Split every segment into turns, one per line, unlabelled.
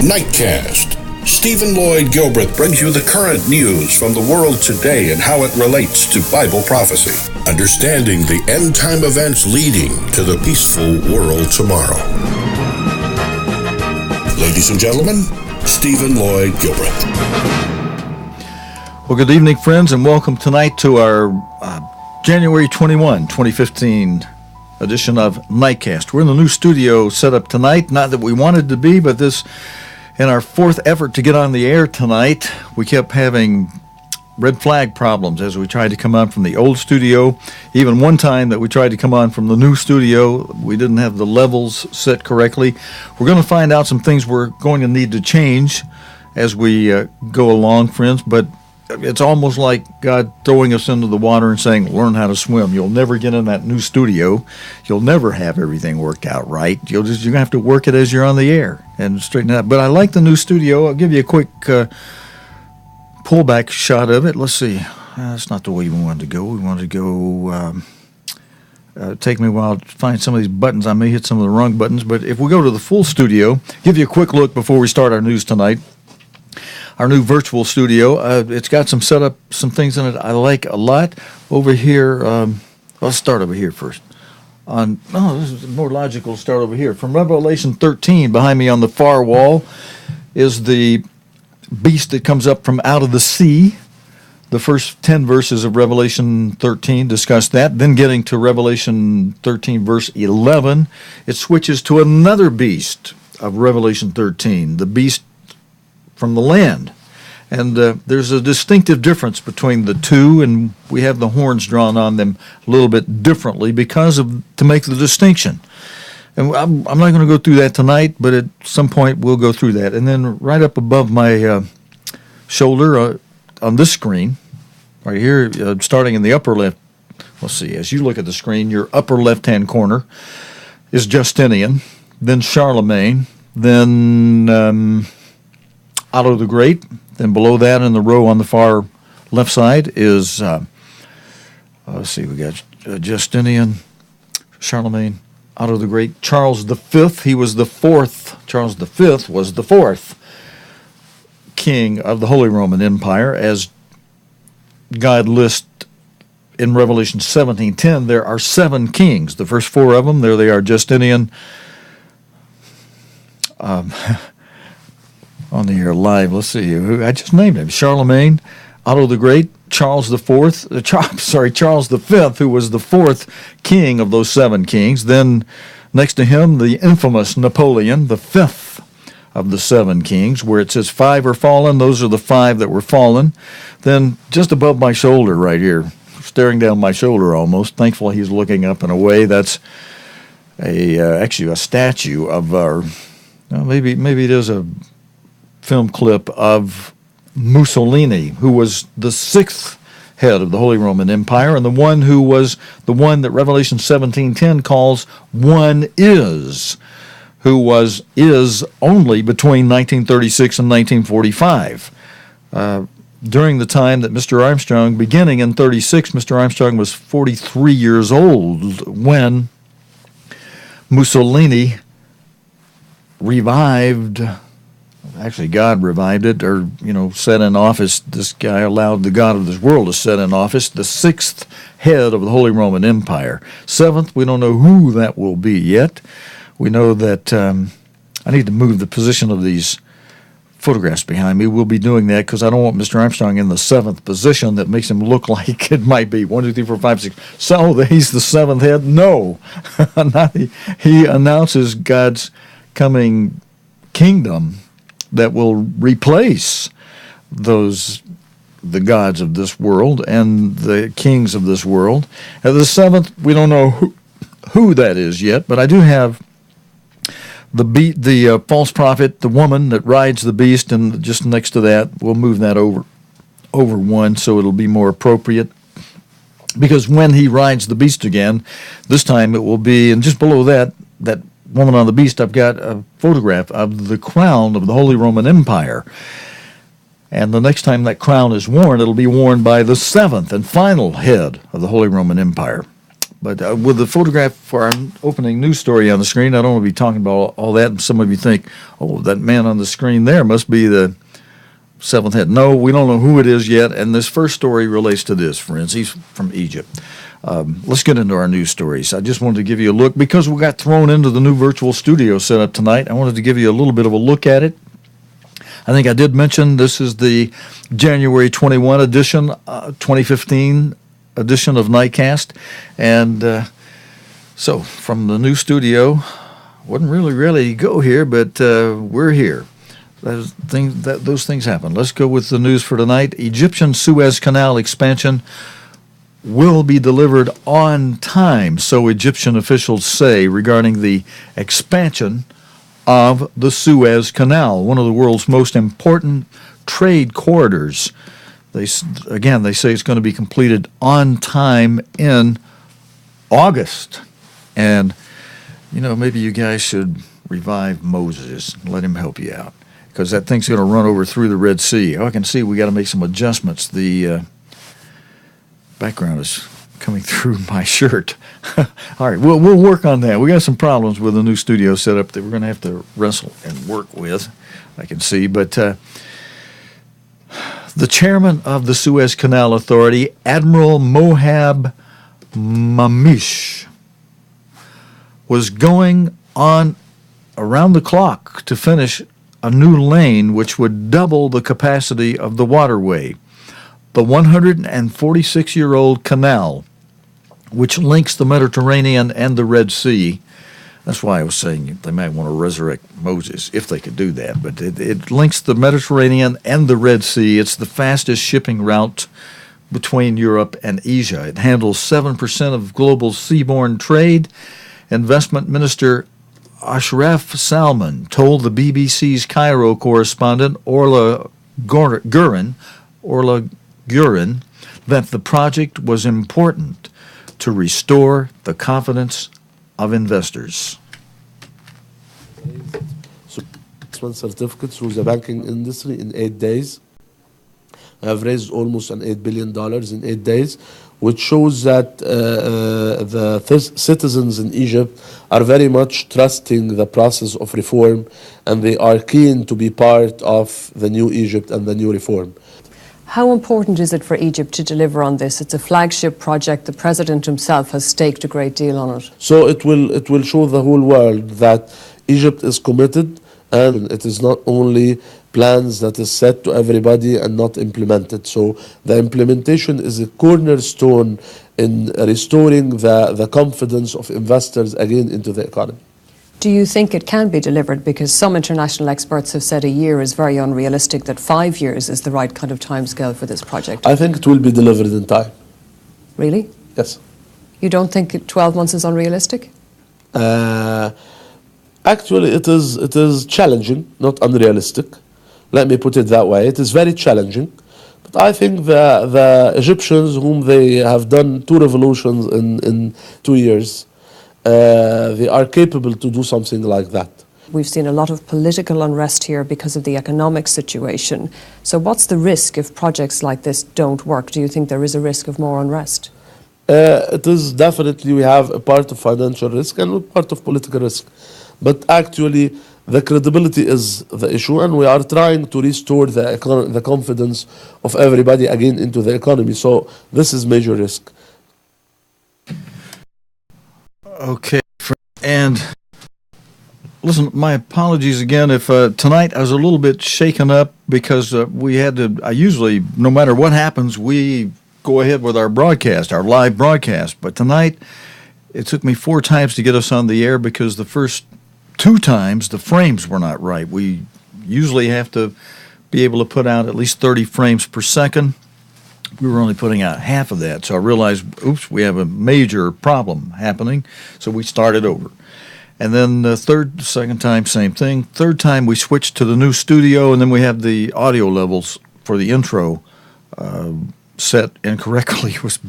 Nightcast. Stephen Lloyd Gilbreth brings you the current news from the world today and how it relates to Bible prophecy. Understanding the end-time events leading to the peaceful world tomorrow. Ladies and gentlemen, Stephen Lloyd Gilbreth.
Well, good evening, friends, and welcome tonight to our January 21, 2015 edition of Nightcast. We're in the new studio set up tonight, not that we wanted to be, but this, in our fourth effort to get on the air tonight, we kept having red flag problems as we tried to come on from the old studio. Even one time that we tried to come on from the new studio, we didn't have the levels set correctly. We're going to find out some things we're going to need to change as we go along, friends, but it's almost like God throwing us into the water and saying, learn how to swim. You'll never get in that new studio. You'll never have everything worked out right. You're going to have to work it as you're on the air and straighten it out. But I like the new studio. I'll give you a quick pullback shot of it. Let's see. That's not the way we wanted to go. We wanted to go, take me a while to find some of these buttons. I may hit some of the wrong buttons. But if we go to the full studio, give you a quick look before we start our news tonight. Our new virtual studio, it's got some setup, some things in it I like a lot. Over here, let's start over here first. This is more logical to start over here. From Revelation 13, behind me on the far wall, is the beast that comes up from out of the sea. The first 10 verses of Revelation 13 discuss that. Then getting to Revelation 13, verse 11, it switches to another beast of Revelation 13, the beast from the land. And there's a distinctive difference between the two, and we have the horns drawn on them a little bit differently to make the distinction. And I'm not going to go through that tonight, but at some point we'll go through that. And then right up above my shoulder on this screen, right here, starting in the upper left, let's see, as you look at the screen, your upper left-hand corner is Justinian, then Charlemagne, then Otto the Great. Then below that in the row on the far left side is, let's see, we got Justinian, Charlemagne, Otto the Great, Charles V. He was the fourth. Charles V was the fourth king of the Holy Roman Empire. As God lists in Revelation 17:10, there are 7 kings. The first 4 of them, there they are, Justinian, on the air live. Let's see who I just named him: Charlemagne, Otto the Great, Charles V, Charles V, who was the 4th king of those 7 kings. Then next to him, the infamous Napoleon, the 5th of the 7 kings, where it says 5 are fallen. Those are the 5 that were fallen. Then just above my shoulder right here, staring down my shoulder almost, thankfully he's looking up and away, that's actually a statue of our, maybe it is a film clip of Mussolini, who was the 6th head of the Holy Roman Empire, and the one who was the one that Revelation 17:10 calls one is, who is only between 1936 and 1945. During the time that Mr. Armstrong, beginning in 36, Mr. Armstrong was 43 years old when Mussolini revived. Actually, God revived it, or, set in office. This guy allowed the God of this world to set in office, the 6th head of the Holy Roman Empire. 7th, we don't know who that will be yet. We know that I need to move the position of these photographs behind me. We'll be doing that because I don't want Mr. Armstrong in the 7th position that makes him look like it might be 1, 2, 3, 4, 5, 6. So he's the 7th head? No. He announces God's coming kingdom that will replace the gods of this world and the kings of this world. At the 7th, we don't know who that is yet, but I do have the false prophet, the woman that rides the beast, and just next to that, we'll move that over one so it'll be more appropriate. Because when he rides the beast again, this time it will be, and just below that woman on the beast, I've got a photograph of the crown of the Holy Roman Empire. And the next time that crown is worn, it'll be worn by the 7th and final head of the Holy Roman Empire. But with the photograph for our opening news story on the screen, I don't want to be talking about all that. And some of you think, oh, that man on the screen there must be the seventh head. No, we don't know who it is yet. And this first story relates to this, friends. He's from Egypt. Let's get into our news stories. I just wanted to give you a look because we got thrown into the new virtual studio setup tonight. I wanted to give you a little bit of a look at it. I think I did mention this is the January 21 edition, 2015 edition of Nightcast. And so from the new studio, wasn't really ready to go here, but we're here. Those things happen. Let's go with the news for tonight. Egyptian Suez Canal expansion will be delivered on time, so Egyptian officials say, regarding the expansion of the Suez Canal, one of the world's most important trade corridors. They say it's going to be completed on time in August. And, maybe you guys should revive Moses and let him help you out, because that thing's going to run over through the Red Sea. I can see we got to make some adjustments. The background is coming through my shirt. All right, we'll work on that. We got some problems with the new studio setup that we're going to have to wrestle and work with, I can see. But the chairman of the Suez Canal Authority, Admiral Mohab Mamish, was going on around the clock to finish a new lane which would double the capacity of the waterway. The 146-year-old canal, which links the Mediterranean and the Red Sea. That's why I was saying they might want to resurrect Moses, if they could do that. But it links the Mediterranean and the Red Sea. It's the fastest shipping route between Europe and Asia. It handles 7% of global seaborne trade. Investment Minister Ashraf Salman told the BBC's Cairo correspondent Orla Gurin that the project was important to restore the confidence of investors.
Certificates through the banking industry in 8 days. I have raised almost $8 billion in 8 days, which shows that the citizens in Egypt are very much trusting the process of reform, and they are keen to be part of the new Egypt and the new reform.
How important is it for Egypt to deliver on this? It's a flagship project. The president himself has staked a great deal on it.
So it will show the whole world that Egypt is committed, and it is not only plans that is said to everybody and not implemented. So the implementation is a cornerstone in restoring the confidence of investors again into the economy.
Do you think it can be delivered? Because some international experts have said a year is very unrealistic, that 5 years is the right kind of timescale for this project.
I think it will be delivered in time.
Really?
Yes.
You don't think 12 months is unrealistic?
Actually, it is challenging, not unrealistic. Let me put it that way. It is very challenging. But I think the Egyptians, whom they have done 2 revolutions in 2 years, they are capable to do something like that.
We've seen a lot of political unrest here because of the economic situation. So what's the risk if projects like this don't work? Do you think there is a risk of more unrest?
It is definitely, we have a part of financial risk and a part of political risk. But actually, the credibility is the issue, and we are trying to restore the confidence of everybody again into the economy. So this is major risk.
Okay, and listen, my apologies again if tonight I was a little bit shaken up because we had to, I usually, no matter what happens, we go ahead with our broadcast, our live broadcast. But tonight, it took me 4 times to get us on the air because the first 2 times the frames were not right. We usually have to be able to put out at least 30 frames per second. We were only putting out half of that, so I realized, oops, we have a major problem happening, so we started over. And then the second time, same thing. Third time, we switched to the new studio, and then we have the audio levels for the intro set incorrectly. It was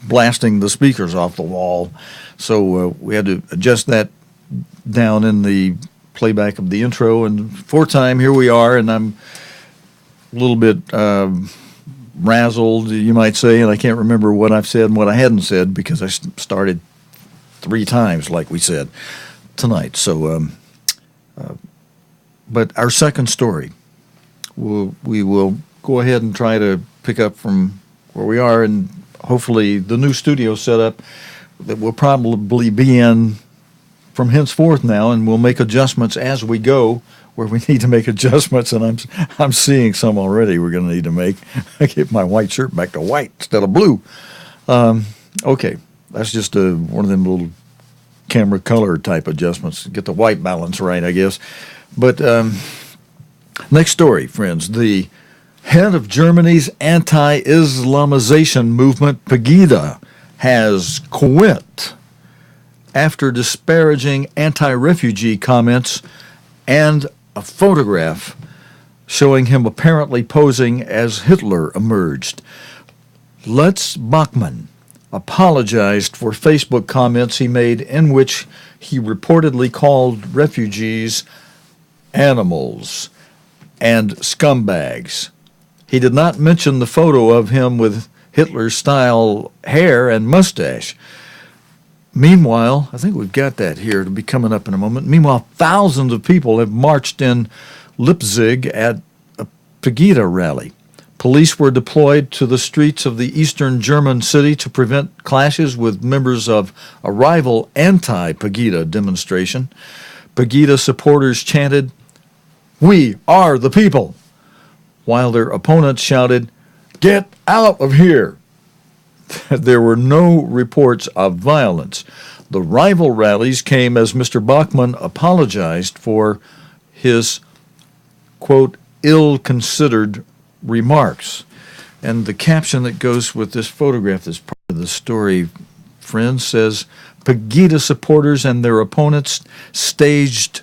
blasting the speakers off the wall, so we had to adjust that down in the playback of the intro. And 4th time, here we are, and I'm a little bit razzled, you might say, and I can't remember what I've said and what I hadn't said because I started 3 times, like we said, tonight. So, but our second story, we will go ahead and try to pick up from where we are, and hopefully the new studio setup that we'll probably be in from henceforth now, and we'll make adjustments as we go where we need to make adjustments, and I'm seeing some already we're going to need to make. I get my white shirt back to white instead of blue. Okay, that's just one of them little camera color type adjustments to get the white balance right, I guess. But next story, friends. The head of Germany's anti-Islamization movement, Pegida, has quit after disparaging anti-refugee comments and a photograph showing him apparently posing as Hitler emerged. Lutz Bachmann apologized for Facebook comments he made in which he reportedly called refugees animals and scumbags. He did not mention the photo of him with Hitler-style hair and mustache. Meanwhile, I think we've got that here to be coming up in a moment. Meanwhile, thousands of people have marched in Leipzig at a Pegida rally. Police were deployed to the streets of the eastern German city to prevent clashes with members of a rival anti-Pegida demonstration. Pegida supporters chanted, "We are the people," while their opponents shouted, "Get out of here." There were no reports of violence. The rival rallies came as Mr. Bachmann apologized for his, quote, ill-considered remarks. And the caption that goes with this photograph, this part of the story, friends, says, Pegida supporters and their opponents staged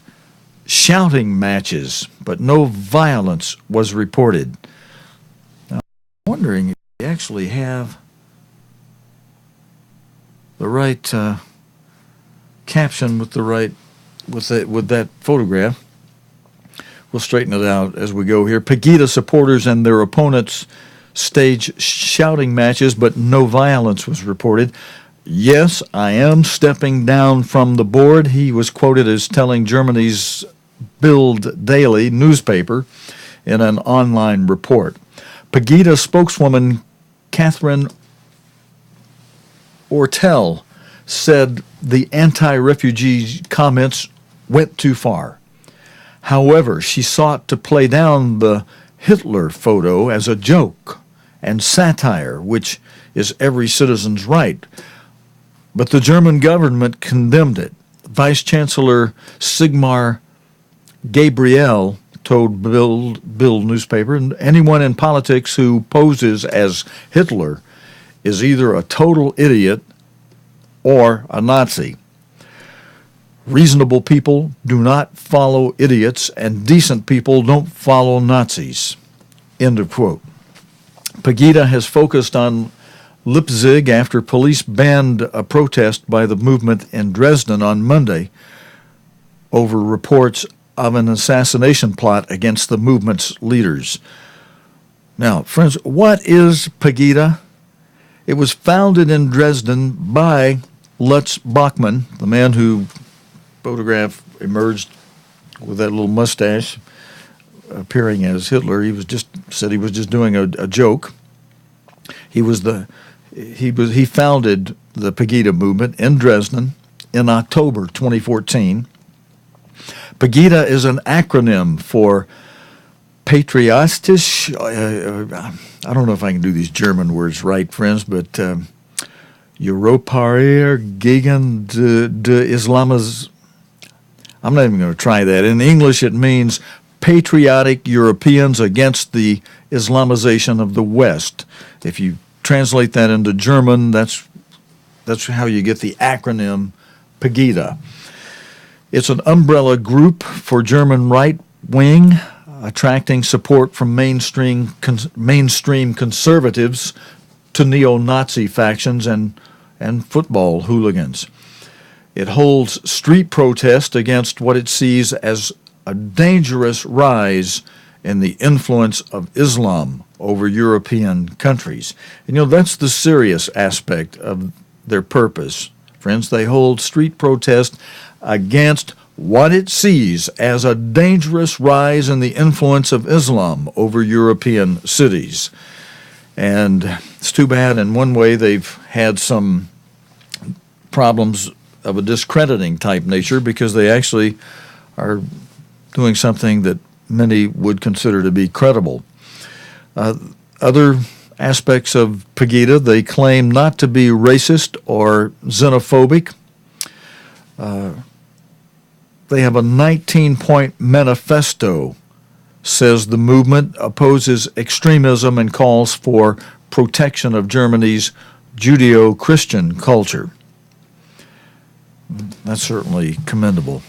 shouting matches, but no violence was reported. Now, I'm wondering if we actually have the right caption with the right with that photograph. We'll straighten it out as we go here. Pegida supporters and their opponents staged shouting matches, but no violence was reported. Yes, I am stepping down from the board, he was quoted as telling Germany's Bild Daily newspaper in an online report. Pegida spokeswoman Catherine Ortel said the anti-refugee comments went too far. However, she sought to play down the Hitler photo as a joke and satire, which is every citizen's right. But the German government condemned it. Vice Chancellor Sigmar Gabriel told Bild newspaper, anyone in politics who poses as Hitler is either a total idiot or a Nazi. Reasonable people do not follow idiots, and decent people don't follow Nazis. End of quote. Pegida has focused on Leipzig after police banned a protest by the movement in Dresden on Monday over reports of an assassination plot against the movement's leaders. Now, friends, what is Pegida? It was founded in Dresden by Lutz Bachmann, the man who photograph emerged with that little mustache appearing as Hitler. He said he was just doing a joke. He founded the Pegida movement in Dresden in October 2014. Pegida is an acronym for patriotisch. I don't know if I can do these German words right, friends, but Europäer gegen die Islamis. I'm not even going to try that. In English, it means patriotic Europeans against the Islamization of the West. If you translate that into German, that's how you get the acronym Pegida. It's an umbrella group for German right wing, attracting support from mainstream conservatives to neo-Nazi factions and football hooligans. It holds street protest against what it sees as a dangerous rise in the influence of Islam over European countries. And that's the serious aspect of their purpose, friends. They hold street protest against what it sees as a dangerous rise in the influence of Islam over European cities. And it's too bad. In one way, they've had some problems of a discrediting type nature because they actually are doing something that many would consider to be credible. Other aspects of Pegida, they claim not to be racist or xenophobic. They have a 19-point manifesto, says the movement opposes extremism and calls for protection of Germany's Judeo-Christian culture. That's certainly commendable.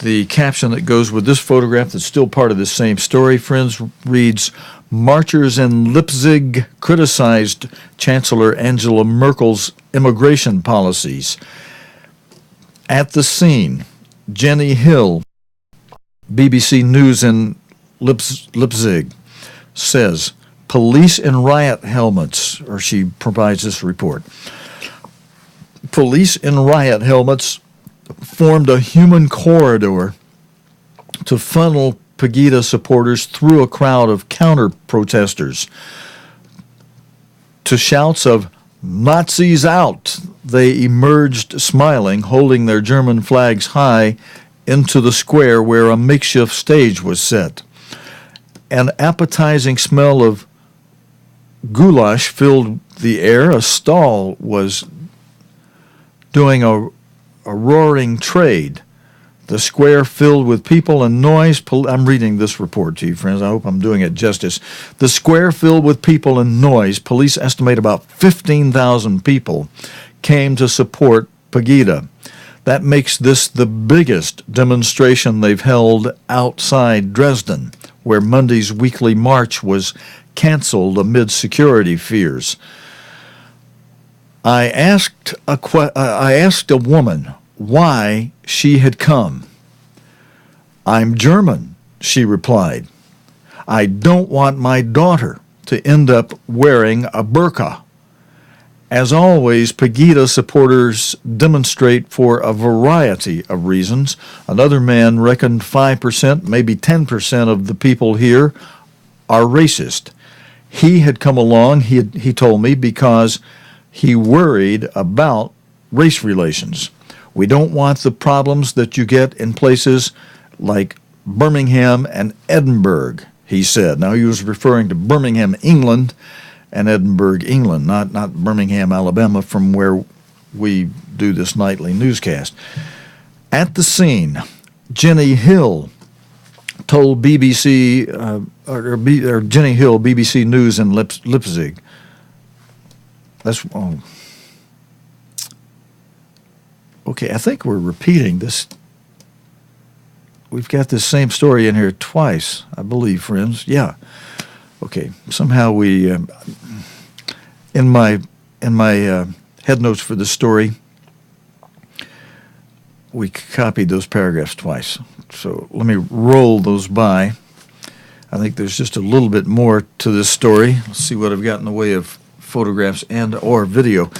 The caption that goes with this photograph that's still part of this same story, friends, reads, "Marchers in Leipzig criticized Chancellor Angela Merkel's immigration policies." At the scene, Jenny Hill, BBC News in Leipzig, says, police in riot helmets, or she provides this report, police in riot helmets formed a human corridor to funnel Pegida supporters through a crowd of counter-protesters. To shouts of "Nazis out!" they emerged smiling, holding their German flags high into the square where a makeshift stage was set. An appetizing smell of goulash filled the air. A stall was doing a roaring trade. The square filled with people and noise. I'm reading this report to you, friends. I hope I'm doing it justice. The square filled with people and noise. Police estimate about 15,000 people came to support Pegida. That makes this the biggest demonstration they've held outside Dresden, where Monday's weekly march was canceled amid security fears. I asked a woman why she had come. "I'm German," she replied. "I don't want my daughter to end up wearing a burqa." As always, Pegida supporters demonstrate for a variety of reasons. Another man reckoned 5%, maybe 10% of the people here are racist. He had come along, he told me, because he worried about race relations. "We don't want the problems that you get in places like Birmingham and Edinburgh," he said. Now, he was referring to Birmingham, England, and Edinburgh, England, not Birmingham, Alabama, from where we do this nightly newscast. At the scene, Jenny Hill told BBC, Jenny Hill, BBC News in Leipzig. Okay, I think we're repeating this. We've got this same story in here twice, I believe, friends. Yeah. Okay. Somehow we, in my head notes for this story, we copied those paragraphs twice. So let me roll those by. I think there's just a little bit more to this story. Let's see what I've got in the way of photographs and or video.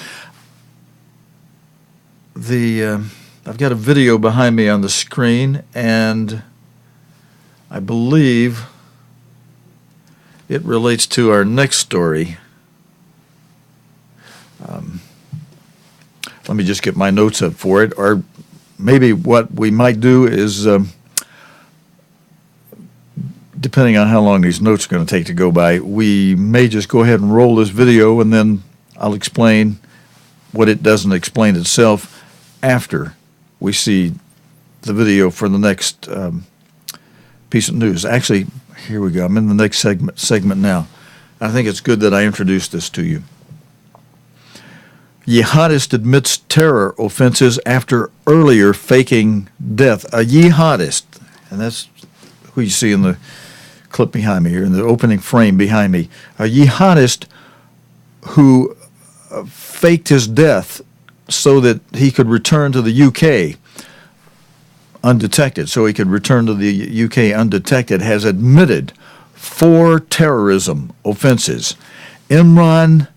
I've got a video behind me on the screen, and I believe it relates to our next story. Let me just get my notes up for it, or maybe what we might do is, depending on how long these notes are going to take to go by, we may just go ahead and roll this video, and then I'll explain what it doesn't explain itself after we see the video for the next piece of news. Actually, here we go. I'm in the next segment now. I think it's good that I introduced this to you. Jihadist admits terror offenses after earlier faking death. A jihadist, and that's who you see in the clip behind me here, in the opening frame behind me. A jihadist who faked his death so that he could return to the UK undetected, has admitted 4 terrorism offenses. Imran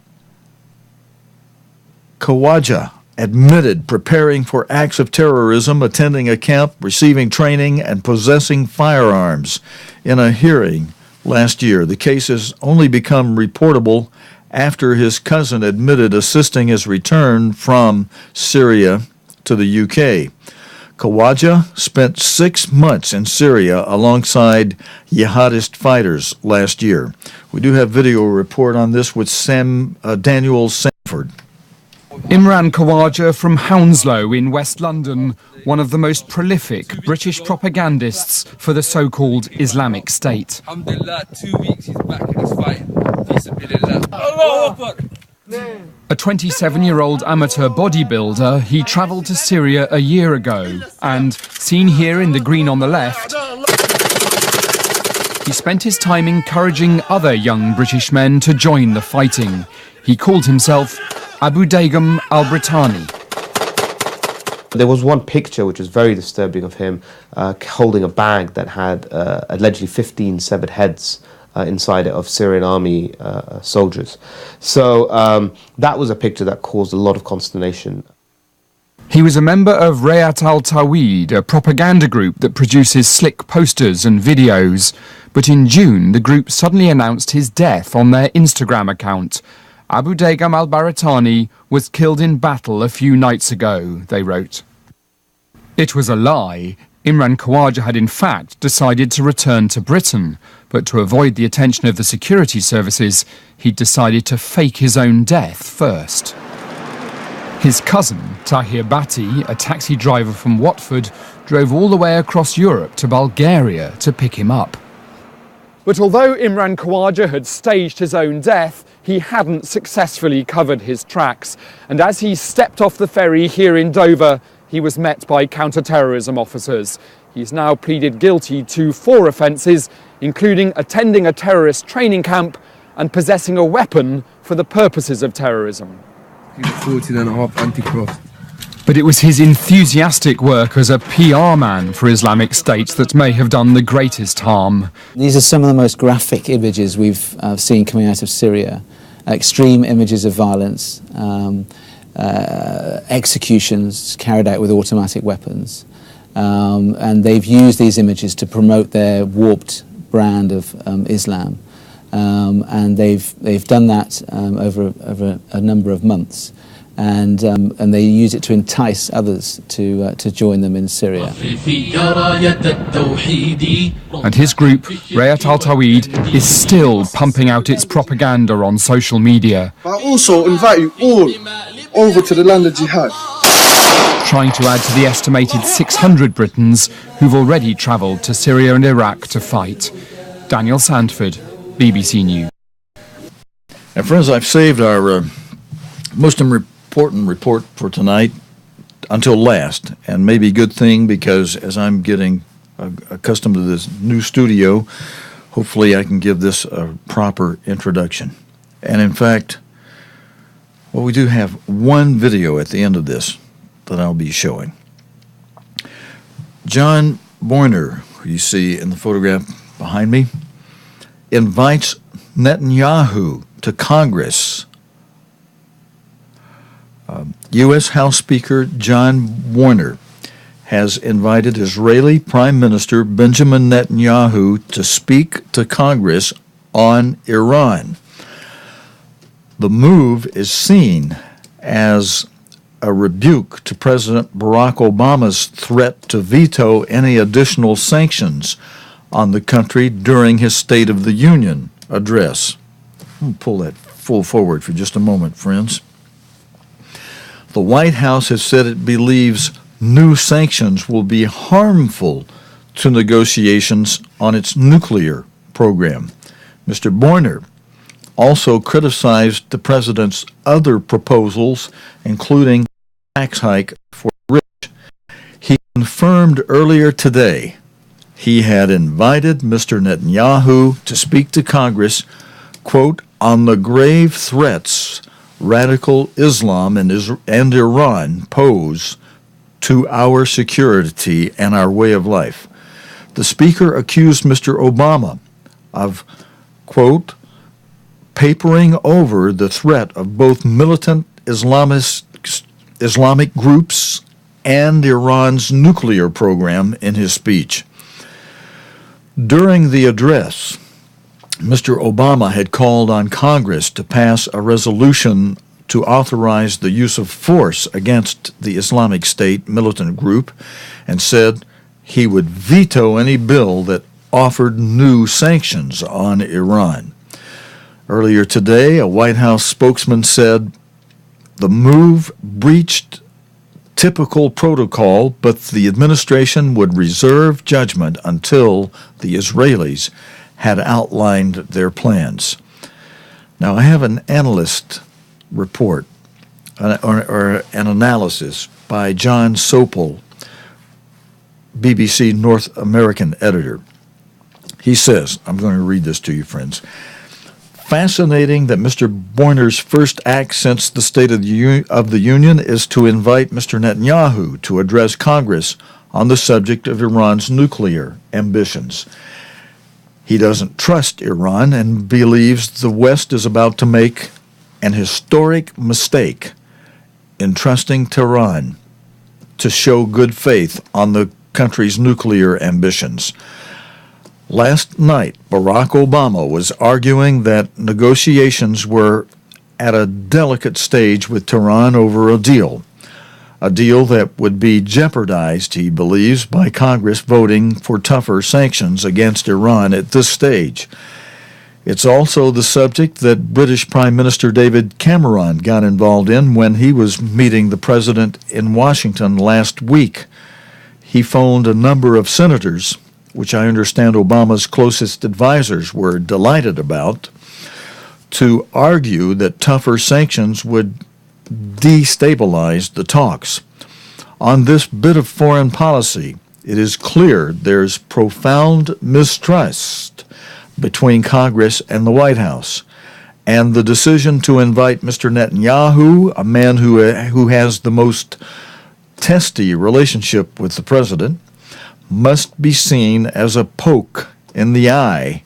Khawaja admitted preparing for acts of terrorism, attending a camp, receiving training, and possessing firearms in a hearing last year. The case has only become reportable after his cousin admitted assisting his return from Syria to the UK. Khawaja spent 6 months in Syria alongside Jihadist fighters last year. We do have video report on this with Daniel Sanford.
Imran Khawaja from Hounslow in West London, one of the most prolific British propagandists for the so-called Islamic State.
Alhamdulillah, 2 weeks he's back and he's fighting.
A 27-year-old amateur bodybuilder, he travelled to Syria a year ago and, seen here in the green on the left, he spent his time encouraging other young British men to join the fighting. He called himself Abu Daigam al-Brittani.
There was one picture which was very disturbing of him holding a bag that had allegedly 15 severed heads inside it of Syrian army soldiers. So that was a picture that caused a lot of consternation.
He was a member of Rayat al-Tawhid, a propaganda group that produces slick posters and videos. But in June, the group suddenly announced his death on their Instagram account. Abu Daigam al-Baratani was killed in battle a few nights ago, they wrote. It was a lie. Imran Khawaja had in fact decided to return to Britain, but to avoid the attention of the security services, he'd decided to fake his own death first. His cousin, Tahir Bhatti, a taxi driver from Watford, drove all the way across Europe to Bulgaria to pick him up. But although Imran Khawaja had staged his own death, he hadn't successfully covered his tracks. And as he stepped off the ferry here in Dover, he was met by counter-terrorism officers. He's now pleaded guilty to 4 offences, including attending a terrorist training camp and possessing a weapon for the purposes of terrorism.
He's a 14.5 anti-cross.
But it was his enthusiastic work as a PR man for Islamic State that may have done the greatest harm.
These are some of the most graphic images we've seen coming out of Syria. Extreme images of violence, executions carried out with automatic weapons. And they've used these images to promote their warped brand of Islam. And they've done that over a number of months. And they use it to entice others to join them in Syria.
And his group, Rayat al-Tawhid, is still pumping out its propaganda on social media.
I also invite you all over to the land of jihad.
Trying to add to the estimated 600 Britons who've already travelled to Syria and Iraq to fight. Daniel Sandford, BBC News.
And friends, I've saved our most important report for tonight until last, and maybe a good thing, because as I'm getting accustomed to this new studio, hopefully I can give this a proper introduction. And in fact, well, we do have one video at the end of this that I'll be showing. John Boehner, who you see in the photograph behind me, invites Netanyahu to Congress. U.S. House Speaker John Boehner has invited Israeli Prime Minister Benjamin Netanyahu to speak to Congress on Iran. The move is seen as a rebuke to President Barack Obama's threat to veto any additional sanctions on the country during his State of the Union address. I'll pull that full forward for just a moment, friends. The White House has said it believes new sanctions will be harmful to negotiations on its nuclear program. Mr. Boehner also criticized the president's other proposals, including a tax hike for the rich. He confirmed earlier today he had invited Mr. Netanyahu to speak to Congress, quote, on the grave threats radical Islam and Iran pose to our security and our way of life. The speaker accused Mr. Obama of, quote, papering over the threat of both militant Islamist Islamic groups and Iran's nuclear program in his speech. During the address, Mr. Obama had called on Congress to pass a resolution to authorize the use of force against the Islamic State militant group and said he would veto any bill that offered new sanctions on Iran. Earlier today, a White House spokesman said the move breached typical protocol, but the administration would reserve judgment until the Israelis had outlined their plans. Now, I have an analyst report, or an analysis by John Sopel, BBC North American editor. He says, I'm going to read this to you, friends. Fascinating that Mr. Boehner's first act since the State of the Union is to invite Mr. Netanyahu to address Congress on the subject of Iran's nuclear ambitions. He doesn't trust Iran and believes the West is about to make an historic mistake in trusting Tehran to show good faith on the country's nuclear ambitions. Last night, Barack Obama was arguing that negotiations were at a delicate stage with Tehran over a deal that would be jeopardized, he believes, by Congress voting for tougher sanctions against Iran at this stage. It's also the subject that British Prime Minister David Cameron got involved in when he was meeting the president in Washington last week. He phoned a number of senators, which I understand Obama's closest advisors were delighted about, to argue that tougher sanctions would destabilize the talks. On this bit of foreign policy, it is clear there's profound mistrust between Congress and the White House, and the decision to invite Mr. Netanyahu, a man who has the most testy relationship with the president, must be seen as a poke in the eye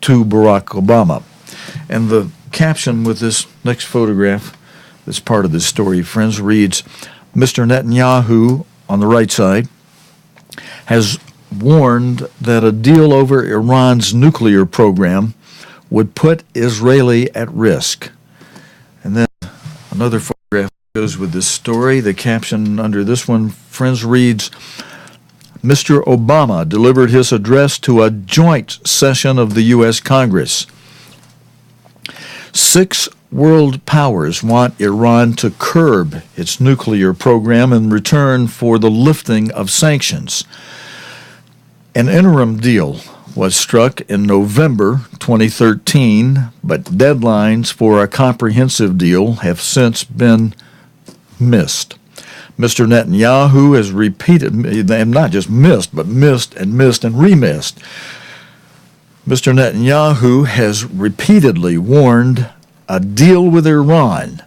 to Barack Obama. And the caption with this next photograph, that's part of this story, friends, reads, Mr. Netanyahu, on the right side, has warned that a deal over Iran's nuclear program would put Israeli at risk. And then another photograph goes with this story. The caption under this one, friends, reads, Mr. Obama delivered his address to a joint session of the U.S. Congress. 6 world powers want Iran to curb its nuclear program in return for the lifting of sanctions. An interim deal was struck in November 2013, but deadlines for a comprehensive deal have since been missed. Mr. Netanyahu has repeated, and not just missed, but missed and remissed. Mr. Netanyahu has repeatedly warned a deal with Iran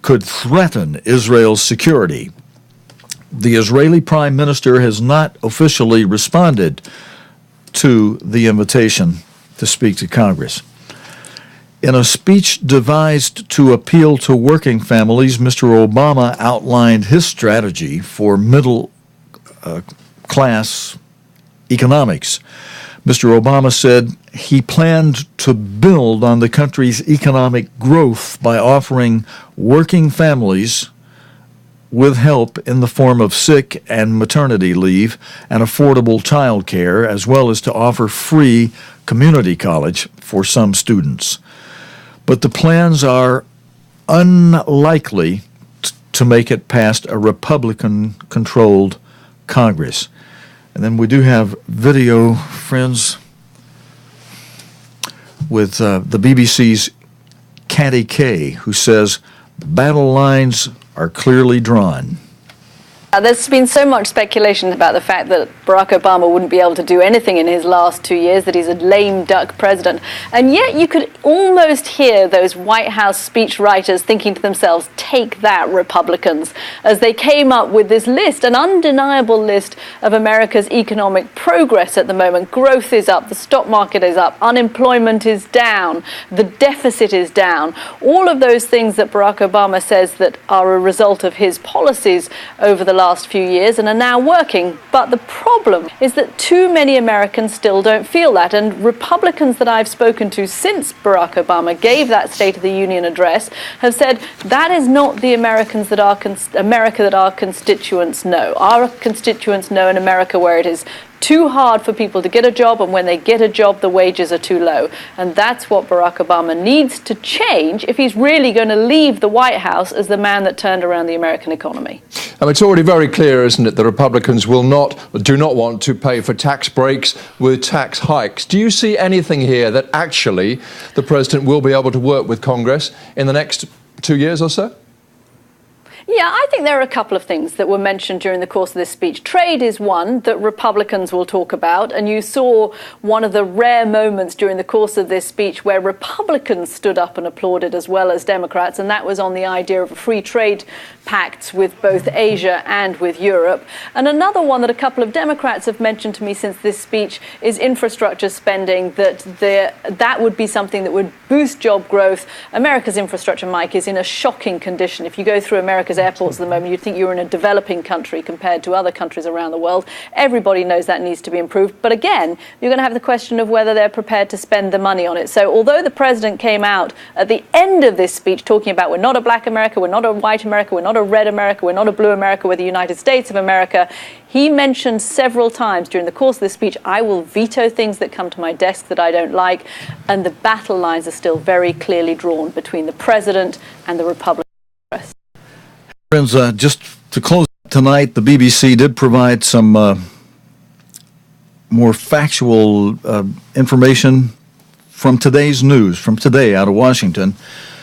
could threaten Israel's security. The Israeli Prime Minister has not officially responded to the invitation to speak to Congress. In a speech devised to appeal to working families, Mr. Obama outlined his strategy for middle-class economics. Mr. Obama said he planned to build on the country's economic growth by offering working families with help in the form of sick and maternity leave and affordable child care, as well as to offer free community college for some students. But the plans are unlikely to make it past a Republican-controlled Congress. And then we do have video, friends, with the BBC's Catty Kay, who says battle lines are clearly drawn.
There's been so much speculation about the fact that Barack Obama wouldn't be able to do anything in his last 2 years, that he's a lame duck president. And yet you could almost hear those White House speech writers thinking to themselves, take that, Republicans, as they came up with this list, an undeniable list of America's economic progress at the moment. Growth is up, the stock market is up, unemployment is down, the deficit is down. All of those things that Barack Obama says that are a result of his policies over the last few years and are now working. But the problem is that too many Americans still don't feel that. And Republicans that I've spoken to since Barack Obama gave that State of the Union address have said that is not the Americans that America that our constituents know. Our constituents know an America where it is too hard for people to get a job, and when they get a job, the wages are too low. And that's what Barack Obama needs to change if he's really going to leave the White House as the man that turned around the American economy.
It's already very clear, isn't it, that Republicans do not want to pay for tax breaks with tax hikes. Do you see anything here that actually the president will be able to work with Congress in the next 2 years or so?
Yeah, I think there are a couple of things that were mentioned during the course of this speech. Trade is one that Republicans will talk about, and you saw one of the rare moments during the course of this speech where Republicans stood up and applauded as well as Democrats, and that was on the idea of a free trade pact with both Asia and with Europe. And another one that a couple of Democrats have mentioned to me since this speech is infrastructure spending, that would be something that would boost job growth. America's infrastructure, Mike, is in a shocking condition. If you go through America's airports at the moment, you'd think you're in a developing country compared to other countries around the world. Everybody knows that needs to be improved. But again, you're going to have the question of whether they're prepared to spend the money on it. So although the president came out at the end of this speech talking about we're not a black America, we're not a white America, we're not a red America, we're not a blue America, we're the United States of America, he mentioned several times during the course of this speech, I will veto things that come to my desk that I don't like. And the battle lines are still very clearly drawn between the president and the Republican Congress.
Friends, just to close tonight, the BBC did provide some more factual information from today's news, from today out of Washington,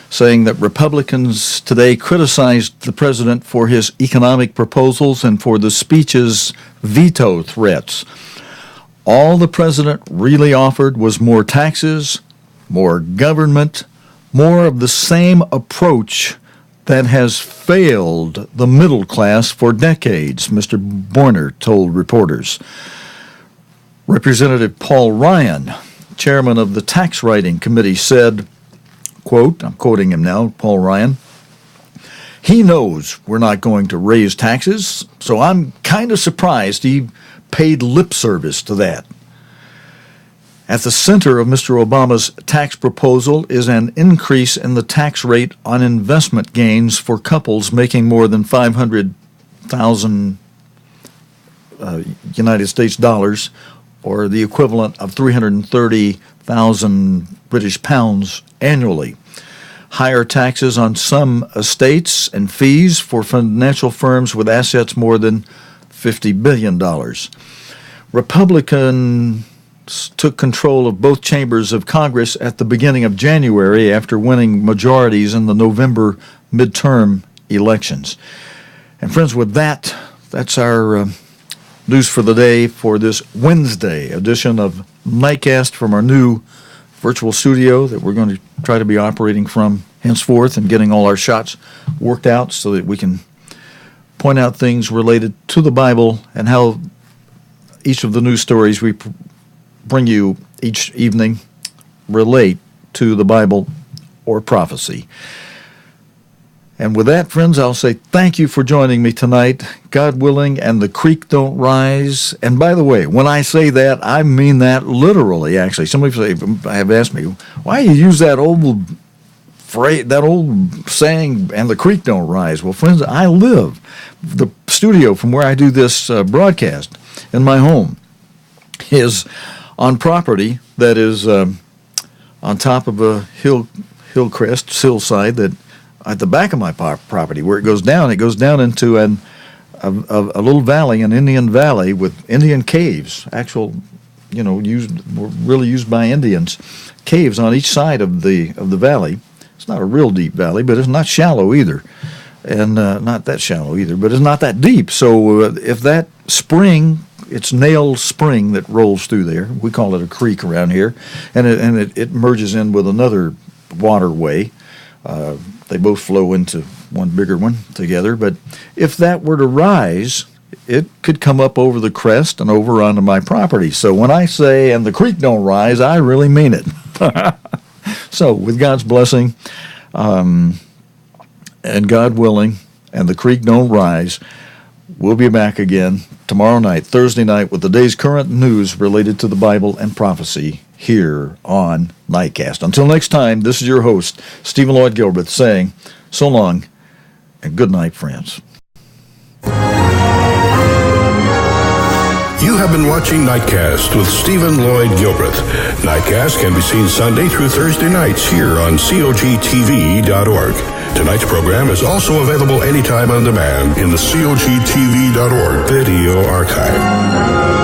saying that Republicans today criticized the president for his economic proposals and for the speech's veto threats. All the president really offered was more taxes, more government, more of the same approach that has failed the middle class for decades, Mr. Boehner told reporters. Representative Paul Ryan, chairman of the Tax Writing Committee, said, quote, I'm quoting him now, Paul Ryan, he knows we're not going to raise taxes, so I'm kind of surprised he paid lip service to that. At the center of Mr. Obama's tax proposal is an increase in the tax rate on investment gains for couples making more than 500,000 United States dollars, or the equivalent of 330,000 British pounds annually. Higher taxes on some estates and fees for financial firms with assets more than $50 billion. Republicans took control of both chambers of Congress at the beginning of January after winning majorities in the November midterm elections. And friends, with that, that's our news for the day for this Wednesday edition of Nightcast from our new virtual studio that we're going to try to be operating from henceforth and getting all our shots worked out so that we can point out things related to the Bible and how each of the news stories we bring you each evening relate to the Bible or prophecy. And with that, friends, I'll say thank you for joining me tonight. God willing, and the creek don't rise. And by the way, when I say that, I mean that literally, actually. Some people have asked me, why do you use that old phrase, that old saying, and the creek don't rise? Well, friends, I live the studio from where I do this broadcast in my home is on property that is on top of a hill crest, hillside, that at the back of my property, where it goes down into a little valley, an Indian valley with Indian caves, actual, really used by Indians, caves on each side of the valley. It's not a real deep valley, but it's not shallow either. and not that shallow either, but it's not that deep. So if that spring, it's Nail Spring that rolls through there, we call it a creek around here, and it merges in with another waterway. They both flow into one bigger one together, but if that were to rise, it could come up over the crest and over onto my property. So when I say, and the creek don't rise, I really mean it. So with God's blessing, and God willing, and the creek don't rise, we'll be back again tomorrow night, Thursday night, with the day's current news related to the Bible and prophecy here on Nightcast. Until next time, this is your host, Stephen Lloyd Gilbreth, saying so long and good night, friends.
You have been watching Nightcast with Stephen Lloyd Gilbreth. Nightcast can be seen Sunday through Thursday nights here on cogtv.org. Tonight's program is also available anytime on demand in the cogtv.org video archive.